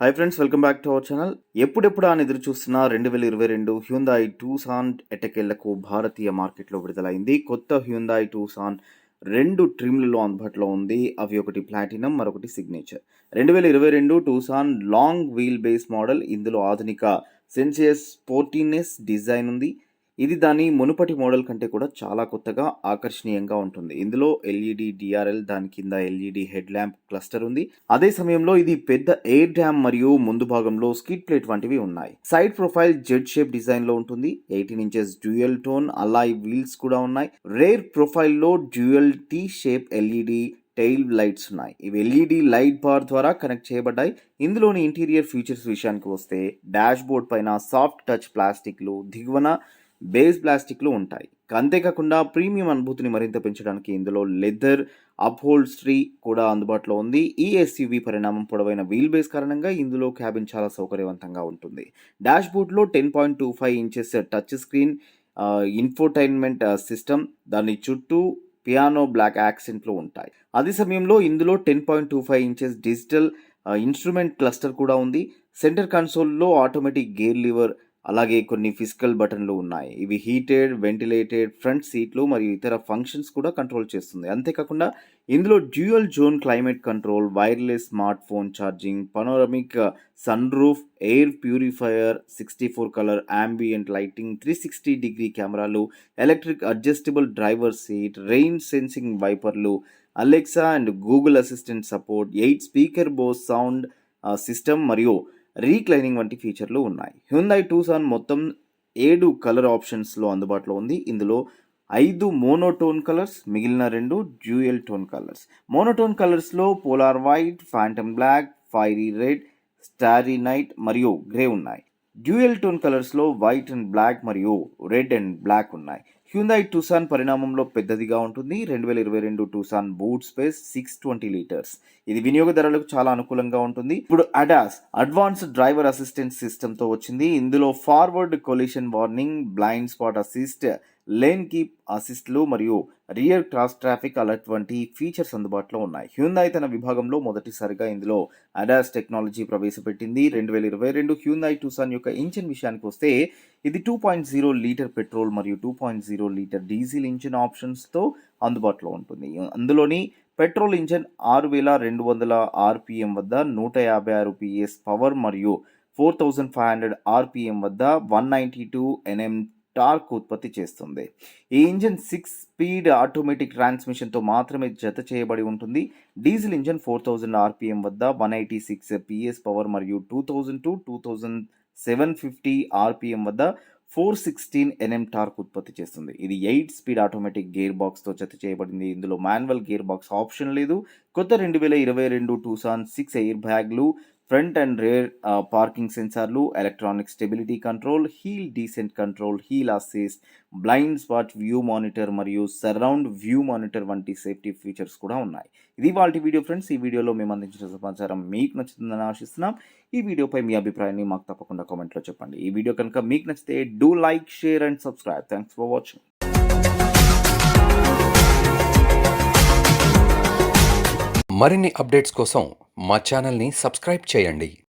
Hi friends, welcome back to our channel. ఎప్పుడెప్పుడు అని ఎదురు చూస్తున్న 2022 హ్యుందాయ్ టూసాన్ ఎట్టకేళ్లకు భారతీయ మార్కెట్లో విడుదలైంది. కొత్త హ్యుందాయ్ టూసాన్ 2 ట్రిమ్లలో అందుబాటులో ఉంది. అవి ఒకటి ప్లాటినం, మరొకటి signature. 2022 Tucson long wheel base model. ఇందులో ఆధునిక సెన్సియస్ స్పోర్టీనెస్ డిజైన్ ఉంది. ఇది దాని మునుపటి మోడల్ కంటే కూడా చాలా కొత్తగా ఆకర్షణీయంగా ఉంటుంది. ఇందులో ఎల్ఈడి డిఆర్ఎల్, దాని కింద ఎల్ఈడి హెడ్ ల్యాంప్ క్లస్టర్ ఉంది. అదే సమయంలో ఇది పెద్ద ఎయిర్ డ్యామ్ మరియు ముందు భాగంలో స్కిడ్ ప్లేట్ వంటివి ఉన్నాయి. Side profile Z shape design లో ఉంటుంది. 18 inches dual tone alloy wheels కూడా ఉన్నాయి. రేర్ ప్రొఫైల్ లో dual tea shape LED tile lights ఉన్నాయి. ఇవి ఎల్ఈడి లైట్ బార్ ద్వారా కనెక్ట్ చేయబడ్డాయి. ఇందులోని ఇంటీరియర్ ఫీచర్స్ విషయానికి వస్తే డాష్ బోర్డ్ పైన సాఫ్ట్ టచ్ ప్లాస్టిక్లు, దిగువన బేస్ ప్లాస్టిక్లు ఉంటాయి. అంతేకాకుండా ప్రీమియం అనుభూతిని మరింత పెంచడానికి ఇందులో లెదర్ అప్హోల్స్ట్రీ కూడా అందుబాటులో ఉంది. ఈ ఎస్యూవీ పరిణామం పొడవైన వీల్ బేస్ కారణంగా ఇందులో క్యాబిన్ చాలా సౌకర్యవంతంగా ఉంటుంది. డాష్ బోర్డ్లో 10.25 inches touch screen infotainment system, దాని చుట్టూ పియానో బ్లాక్ యాక్సెంట్లు ఉంటాయి. అదే సమయంలో ఇందులో 10.25 ఇంచెస్ డిజిటల్ ఇన్స్ట్రుమెంట్ క్లస్టర్ కూడా ఉంది. సెంటర్ కన్సోల్లో ఆటోమేటిక్ గేర్ లివర్, అలాగే కొన్ని ఫిజికల్ బటన్లు ఉన్నాయి. ఇవి హీటెడ్, వెంటిలేటెడ్ ఫ్రంట్ సీట్లు మరియు ఇతర ఫంక్షన్స్ కూడా కంట్రోల్ చేస్తుంది. అంతేకాకుండా ఇందులో dual zone climate control, wireless smart phone charging, panoramic sun roof, air purifier, 64 colour ambient lighting, 360 degree కెమెరాలు, electric adjustable driver seat, rain sensing వైపర్లు, Alexa and Google assistant support, 8 speaker Bose sound system మరియు reclining వంటి ఫీచర్లు ఉన్నాయి. Hyundai Tucson మొత్తం 7 colour ఆప్షన్స్లో అందుబాటులో ఉంది. ఇందులో 5 మోనోటోన్ కలర్స్, మిగిలిన 2 డ్యూయల్ టోన్ కలర్స్. మోనోటోన్ కలర్స్లో polar white, phantom black, fiery red, starry night మరియు గ్రే ఉన్నాయి. డ్యూయల్ టోన్ కలర్స్లో వైట్ అండ్ బ్లాక్ మరియు రెడ్ అండ్ బ్లాక్ ఉన్నాయి. హ్యుందాయ్ టూసాన్ పరిణామంలో పెద్దదిగా ఉంటుంది. 2022 టూసాన్ బూట్ స్పేస్ 620 లీటర్స్. ఇది వినియోగదారులకు చాలా అనుకూలంగా ఉంటుంది. ఇప్పుడు అడాస్ అడ్వాన్స్డ్ డ్రైవర్ అసిస్టెంట్ సిస్టమ్తో వచ్చింది. ఇందులో forward collision warning, blind spot assist, lane keep అసిస్ట్లు మరియు రియర్ క్రాస్ ట్రాఫిక్ అలర్ట్ వంటి ఫీచర్స్ అందుబాటులో ఉన్నాయి. హ్యుందాయ్ తన విభాగంలో మొదటిసారిగా ఇందులో అడాస్ టెక్నాలజీ ప్రవేశపెట్టింది. 2022 హ్యుందాయ్ టూసాన్ యొక్క ఇంజిన్ విషయానికి వస్తే ఇది 2.0 లీటర్ పెట్రోల్ మరియు 2.0 లీటర్ డీజిల్ ఇంజిన్ ఆప్షన్స్తో అందుబాటులో ఉంటుంది. అందులోని పెట్రోల్ ఇంజిన్ 6200 ఆర్పిఎం వద్ద 156 పిఎస్ పవర్ మరియు 4500 ఆర్పిఎం వద్ద 192 ఎన్ఎం టార్క్ ఉత్పత్తి చేస్తుంది. ఈ ఇంజిన్ 6 స్పీడ్ ఆటోమేటిక్ ట్రాన్స్మిషన్తో మాత్రమే జత చేయబడి ఉంటుంది. డీజిల్ ఇంజిన్ 4000 ఆర్పిఎం వద్ద 186 పిఎస్ పవర్ మరియు 2000 to 2750 ఆర్పిఎం వద్ద 416 ఎన్ఎం టార్క్ ఉత్పత్తి చేస్తుంది. ఇది 8 స్పీడ్ ఆటోమేటిక్ గేర్ బాక్స్తో జత చేయబడింది. ఇందులో మాన్యువల్ గేర్ బాక్స్ ఆప్షన్ లేదు. కొత్త 2022 టూసాన్ 6 ఎయిర్ బ్యాగ్లు, ఫ్రంట్ అండ్ రేర్ పార్కింగ్ సెన్సార్లు, electronic stability control, hill descent control, hill assist, blind spot view monitor మరియు సరౌండ్ వ్యూ మానిటర్ వంటి సేఫ్టీ ఫీచర్స్ కూడా ఉన్నాయి. ఇది వాళ్ళ వీడియో ఫ్రెండ్స్. ఈ వీడియోలో మేము అందించిన సమాచారం మీకు నచ్చుతుందని ఆశిస్తున్నాం. ఈ వీడియోపై మీ అభిప్రాయాన్ని మాకు తప్పకుండా కామెంట్లో చెప్పండి. ఈ వీడియో కనుక మీకు నచ్చితే do like, share and subscribe. Thanks for watching. మరిన్ని అప్డేట్స్ కోసం మా ఛానల్ని సబ్స్క్రైబ్ చేయండి.